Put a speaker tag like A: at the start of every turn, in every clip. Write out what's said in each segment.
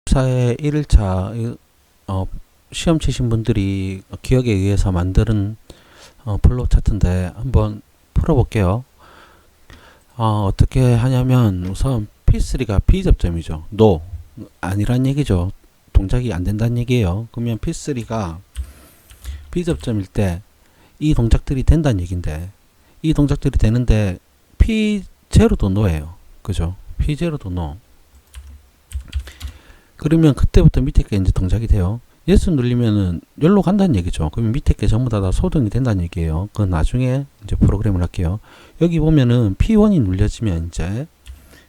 A: 2024의 1일차 시험 치신 분들이 기억에 의해서 만드는 플로우 차트인데 한번 풀어볼게요. 어떻게 하냐면 우선 P3가 B접점이죠. No 아니란 얘기죠. 동작이 안 된다는 얘기예요. 그러면 P3가 B접점일 때 이 동작들이 된다는 얘긴데, 이 동작들이 되는데 P0도 no예요. 그죠? P0도 no. 그러면 그때부터 밑에 게 이제 동작이 돼요. yes 누르면은 여기로 간다는 얘기죠. 그러면 밑에 게 전부 다 소등이 된다는 얘기예요. 그건 나중에 이제 프로그램을 할게요. 여기 보면은 P1이 눌려지면 이제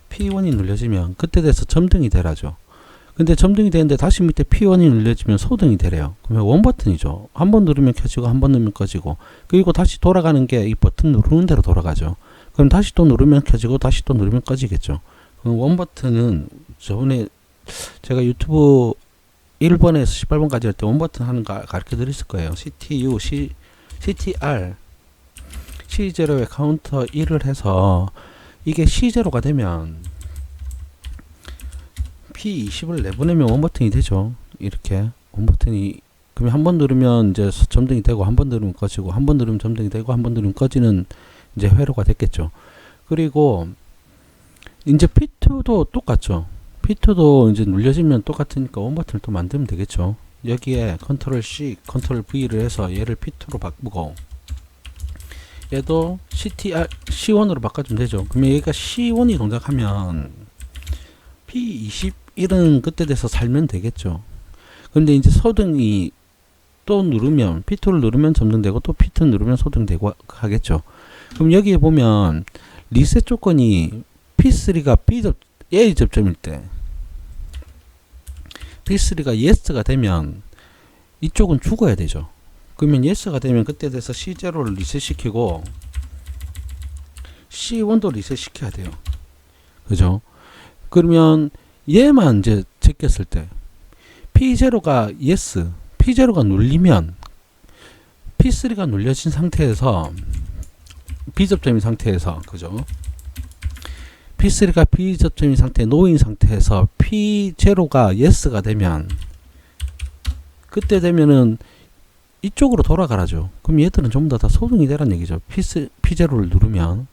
A: P1이 눌려지면 그때 돼서 점등이 되라죠. 근데 점등이 되는데 다시 밑에 P1이 눌려지면 소등이 되래요. 그러면 원 버튼이죠. 한 번 누르면 켜지고 한 번 누르면 꺼지고, 그리고 다시 돌아가는 게 이 버튼 누르는 대로 돌아가죠. 그럼 다시 또 누르면 켜지고 다시 또 누르면 꺼지겠죠. 그럼 원 버튼은 저번에 제가 유튜브 1번에서 18번까지 할 때 원 버튼 하는 거 가르쳐 드렸을 거예요. CTU, CTR, C0에 카운터 1을 해서 이게 C0가 되면 P20을 내보내면 원 버튼이 되죠. 이렇게 원 버튼이, 그러면 한 번 누르면 이제 점등이 되고, 한 번 누르면 꺼지고, 한 번 누르면 점등이 되고, 한 번 누르면 꺼지는 이제 회로가 됐겠죠. 그리고 이제 P2도 똑같죠. P2도 이제 눌려지면 똑같으니까 원 버튼을 또 만들면 되겠죠. 여기에 컨트롤 C, 컨트롤 V를 해서 얘를 P2로 바꾸고, 얘도 CTR, C1으로 바꿔주면 되죠. 그러면 얘가 C1이 동작하면 P21은 그때 돼서 살면 되겠죠. 근데 이제 소등이 또 누르면, P2를 누르면 점등되고, 또 P2 누르면 소등되고 하겠죠. 그럼 여기에 보면 리셋 조건이 P3가 A 접점일 때, P3가 yes가 되면 이쪽은 죽어야 되죠. 그러면 yes가 되면 그때 돼서 C0를 리셋 시키고 C1도 리셋 시켜야 돼요. 그죠? 그러면 얘만 이제 제꼈을 때 P0가 yes, P0가 눌리면 P3가 눌려진 상태에서, B접점인 상태에서, 그죠? P3가 B접점인 상태, 노인 상태에서 P0가 yes가 되면, 그때 되면은 이쪽으로 돌아가라죠. 그럼 얘들은 전부 다 소등이 되란 얘기죠. P0를 누르면.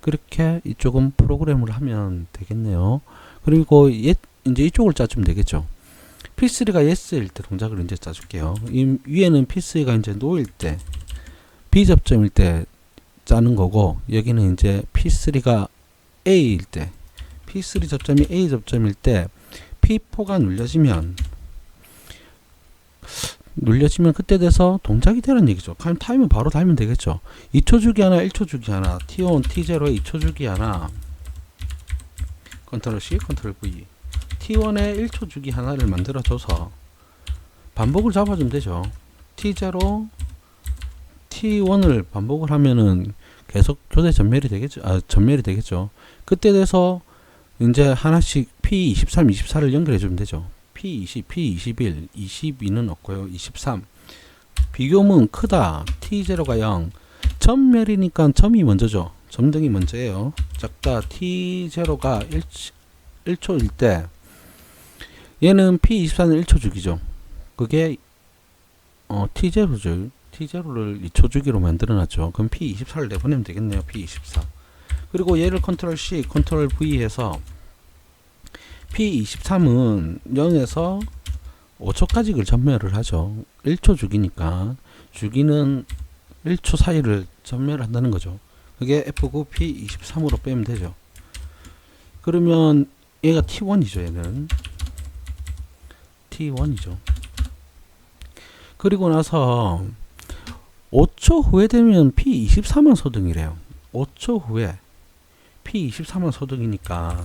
A: 그렇게 이쪽은 프로그램을 하면 되겠네요. 그리고 이제 이쪽을 짜주면 되겠죠. P3가 yes일 때 동작을 이제 짜줄게요. 이 위에는 P3가 이제 no일 때, B접점일 때 짜는 거고, 여기는 이제 P3가 A일 때, P3 접점이 A 접점일 때 P4가 눌려지면 그때 돼서 동작이 되는 얘기죠. 그럼 타이머 바로 달면 되겠죠. 2초 주기 하나, 1초 주기 하나, T1, T0에 2초 주기 하나, 컨트롤 C, 컨트롤 V, T1에 1초 주기 하나를 만들어줘서 반복을 잡아주면 되죠. T0, T1을 반복을 하면은 계속 교대 전멸이 되겠죠. 전멸이 되겠죠. 그때 돼서 이제 하나씩 P23, 24를 연결해주면 되죠. P20, P21, 22는 없고요. 23. 비교문 크다. T0가 0. 전멸이니까 점이 먼저죠. 점등이 먼저예요. 작다. T0가 1초일 때 얘는 P24는 1초 주기죠. 그게 T0죠. T0를 2초 주기로 만들어놨죠. 그럼 P24를 내보내면 되겠네요. P24. 그리고 얘를 컨트롤 C, 컨트롤 V 해서 P23은 0에서 5초까지 전멸을 하죠. 1초 주기니까 주기는 1초 사이를 전멸한다는 거죠. 그게 F9 P23으로 빼면 되죠. 그러면 얘가 T1이죠. 얘는 T1이죠. 그리고 나서 5초 후에 되면 P23만 소등이래요. 5초 후에 P23만 소등이니까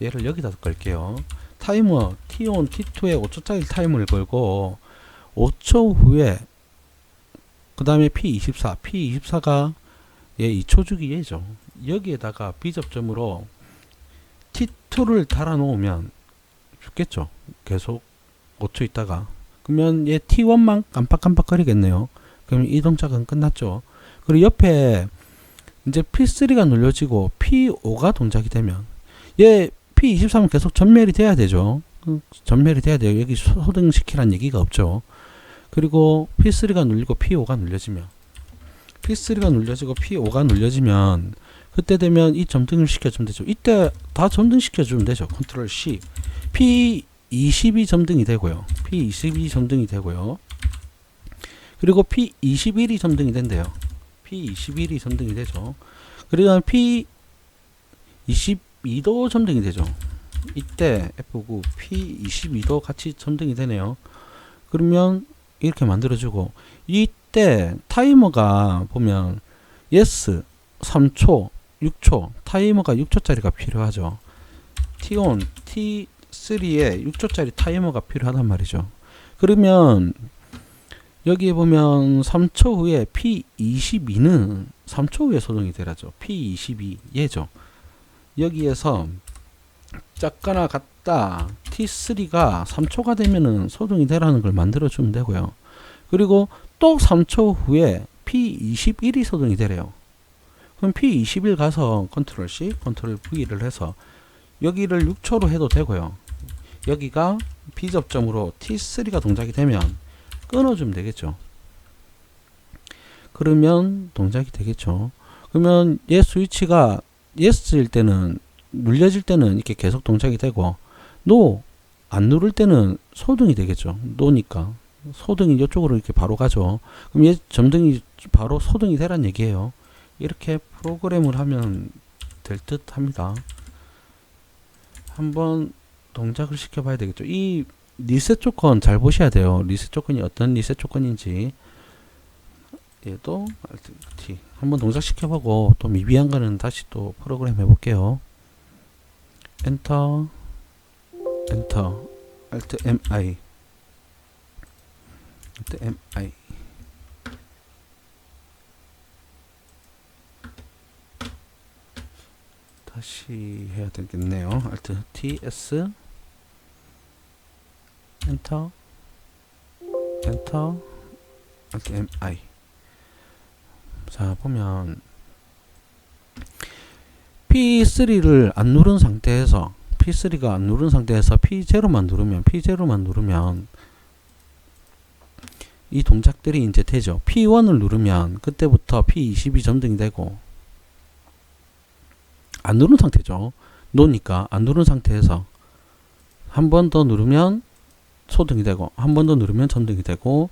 A: 얘를 여기다 걸게요. 타이머 T1, T2에 5초짜리 타이머를 걸고 5초 후에 그 다음에 P24, P24가 얘 2초 주기 얘죠. 여기에다가 B접점으로 T2를 달아 놓으면 죽겠죠. 계속 5초 있다가. 그러면 얘 T1만 깜빡깜빡 거리겠네요. 그럼 이 동작은 끝났죠. 그리고 옆에 이제 P3가 눌려지고 P5가 동작이 되면 얘 P23은 계속 전멸이 돼야 되죠. 전멸이 돼야 돼요. 여기 소등시키란 얘기가 없죠. 그리고 P3가 눌리고 P5가 눌려지면 P3가 눌려지고 P5가 눌려지면 그때 되면 이 점등을 시켜주면 되죠. 이때 다 점등 시켜주면 되죠. 컨트롤 C. P22 점등이 되고요. P22 점등이 되고요. 그리고 P21이 점등이 된대요. P21이 점등이 되죠. 그리고 P22도 점등이 되죠. 이때 F9 P22도 같이 점등이 되네요. 그러면 이렇게 만들어주고 이때 타이머가 보면 yes 3초 6초 타이머가 6초짜리가 필요하죠. T1 T3에 6초짜리 타이머가 필요하단 말이죠. 그러면 여기에 보면 3초 후에 P22는 3초 후에 소등이 되라죠. P22 얘죠. 여기에서 작거나 같다 T3가 3초가 되면은 소등이 되라는 걸 만들어 주면 되고요. 그리고 또 3초 후에 P21이 소등이 되래요. 그럼 P21 가서 컨트롤 C, 컨트롤 V를 해서 여기를 6초로 해도 되고요. 여기가 B접점으로 T3가 동작이 되면 끊어주면 되겠죠. 그러면 동작이 되겠죠. 그러면 얘 스위치가 Yes일 때는 눌려질 때는 이렇게 계속 동작이 되고 No 안 누를 때는 소등이 되겠죠. No니까 소등이 이쪽으로 이렇게 바로 가죠. 그럼 얘 점등이 바로 소등이 되란 얘기예요. 이렇게 프로그램을 하면 될 듯 합니다. 한번 동작을 시켜봐야 되겠죠. 이 리셋 조건 잘 보셔야 돼요. 리셋 조건이 어떤 리셋 조건인지. 얘도 Alt T 한번 동작 시켜보고 또 미비한 거는 다시 또 프로그램 해볼게요. 엔터 엔터 Alt MI Alt MI 다시 해야 되겠네요. Alt TS 엔터 엔터 Alt MI. 자 보면 P3를 안 누른 상태에서 P3가 안 누른 상태에서 P0만 누르면 이 동작들이 이제 되죠. P1을 누르면 그때부터 P22 점등이 되고 안 누른 상태죠. 노니까 안 누른 상태에서 한 번 더 누르면 소등이 되고 한 번 더 누르면 점등이 되고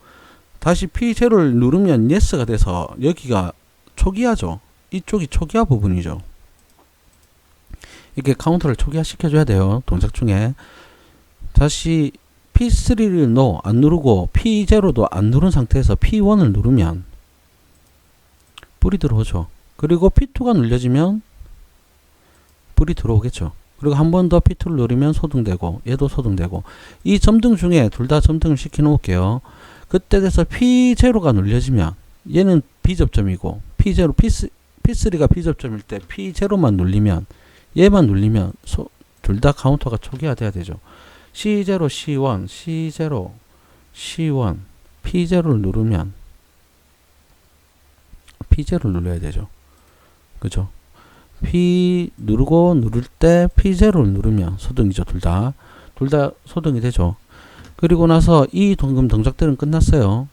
A: 다시 P0를 누르면 yes가 돼서 여기가 초기화죠. 이쪽이 초기화 부분이죠. 이렇게 카운터를 초기화 시켜줘야 돼요. 동작 중에. 다시 P3를 no 안 누르고 P0도 안 누른 상태에서 P1을 누르면 불이 들어오죠. 그리고 P2가 눌려지면 불이 들어오겠죠. 그리고 한 번 더 P2를 누르면 소등되고 얘도 소등되고 이 점등 중에 둘 다 점등을 시켜 놓을게요. 그때 돼서 P0가 눌려지면 얘는 B접점이고 P3가 B접점일 때 P0만 눌리면 얘만 눌리면 둘 다 카운터가 초기화 돼야 되죠. C0, C1, C0, C1, P0를 누르면 P0를 눌러야 되죠. 그죠? P 누를 때 P0를 누르면 소등이죠. 둘 다 소등이 되죠. 그리고 나서 이 동작들은 끝났어요.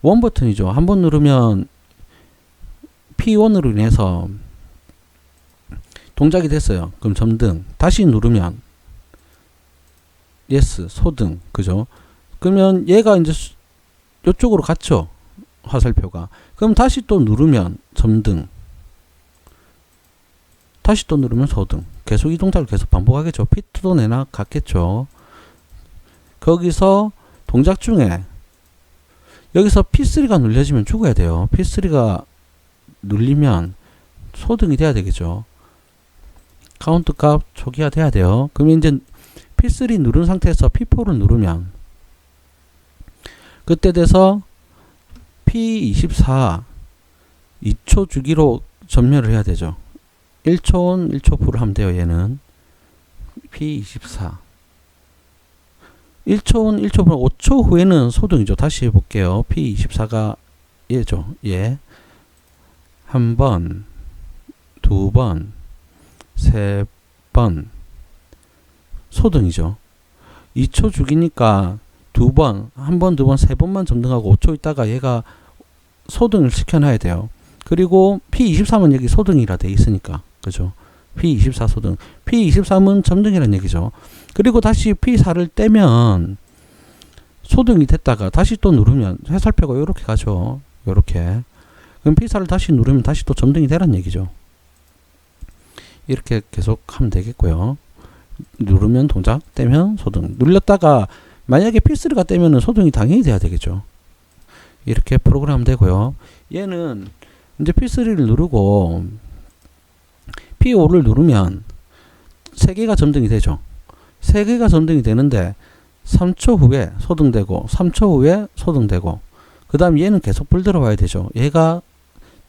A: 원 버튼이죠. 한번 누르면 P1으로 인해서 동작이 됐어요. 그럼 점등. 다시 누르면 yes, 소등. 그죠? 그러면 얘가 이제 이쪽으로 갔죠. 화살표가. 그럼 다시 또 누르면 점등. 다시 또 누르면 소등. 계속 이 동작을 계속 반복하겠죠. P2도 내나 같겠죠. 거기서 동작 중에 여기서 P3가 눌려지면 죽어야 돼요. P3가 눌리면 소등이 돼야 되겠죠. 카운트 값 초기화 돼야 돼요. 그러면 이제 P3 누른 상태에서 P4를 누르면 그때 돼서 P24 2초 주기로 전멸을 해야 되죠. 1초온 1초프를 하면 돼요. 얘는 P24 1초온 1초프 5초 후에는 소등이죠. 다시 해볼게요. P24가 얘죠. 얘 한 번, 두 번, 세 번 소등이죠. 2초 주기니까 두 번, 한 번, 두 번, 세 번만 점등하고 5초 있다가 얘가 소등을 시켜놔야 돼요. 그리고 P23은 여기 소등이라 돼 있으니까. 그죠? P24 소등. P23은 점등이라는 얘기죠. 그리고 다시 P4를 떼면 소등이 됐다가 다시 또 누르면 회살표가 이렇게 가죠. 요렇게. 그럼 P4를 다시 누르면 다시 또 점등이 되란 얘기죠. 이렇게 계속 하면 되겠고요. 누르면 동작, 떼면 소등. 눌렸다가 만약에 P3가 떼면은 소등이 당연히 돼야 되겠죠. 이렇게 프로그램 되고요. 얘는 이제 P3를 누르고 P5를 누르면 3개가 점등이 되죠. 3개가 점등이 되는데 3초 후에 소등되고 3초 후에 소등되고 그 다음 얘는 계속 불 들어와야 되죠. 얘가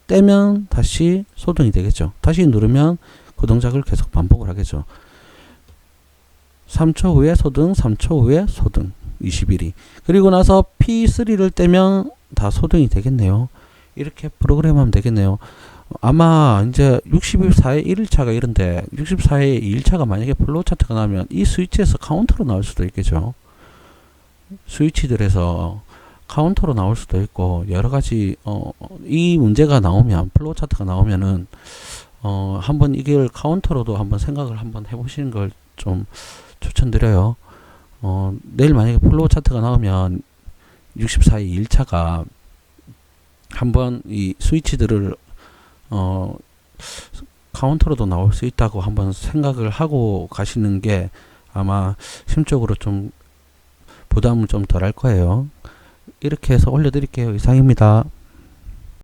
A: 떼면 다시 소등이 되겠죠. 다시 누르면 그 동작을 계속 반복을 하겠죠. 3초 후에 소등, 3초 후에 소등, 21이. 그리고 나서 P3를 떼면 다 소등이 되겠네요. 이렇게 프로그램하면 되겠네요. 아마 이제 64의 1일차가 이런데 64의 2일차가 만약에 플로우 차트가 나면 이 스위치에서 카운터로 나올 수도 있겠죠. 스위치들에서 카운터로 나올 수도 있고 여러가지 이 문제가 나오면 플로우 차트가 나오면은 한번 이걸 카운터로도 한번 생각을 한번 해보시는 걸 좀 추천드려요. 내일 만약에 플로우 차트가 나오면 64의 2일차가 한번 이 스위치들을 카운터로도 나올 수 있다고 한번 생각을 하고 가시는 게 아마 심적으로 좀 부담을 좀 덜 할 거예요. 이렇게 해서 올려드릴게요. 이상입니다.